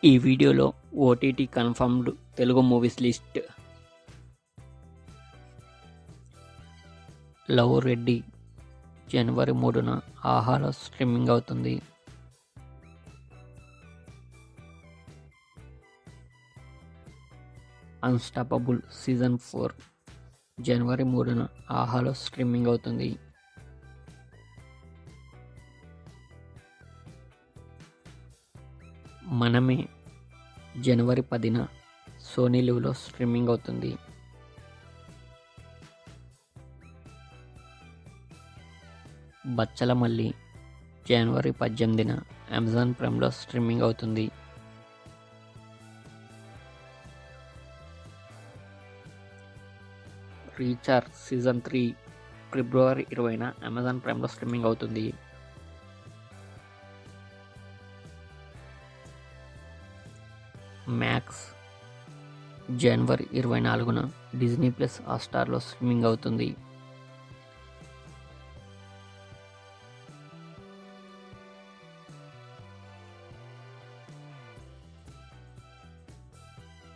ఈ వీడియోలో OTT confirmed Telugu movies list. Love Reddy జనవరి 3న ఆహాలో స్ట్రీమింగ్ అవుతుంది. అన్స్టాపబుల్ సీజన్ 4 జనవరి 3న ఆహాలో స్ట్రీమింగ్ అవుతుంది. మనమే జనవరి 10న సోనీ లివ్లో స్ట్రీమింగ్ అవుతుంది. బచ్చలమల్లి జనవరి 18న అమెజాన్ ప్రైమ్లో స్ట్రీమింగ్ అవుతుంది. రీచార్జ్ సీజన్ 3 ఫిబ్రవరి 20న అమెజాన్ ప్రైమ్లో స్ట్రీమింగ్ అవుతుంది. మ్యాక్స్ జనవరి 24న డిజ్నీ ప్లస్ హాట్స్టార్లో స్ట్రీమింగ్ అవుతుంది.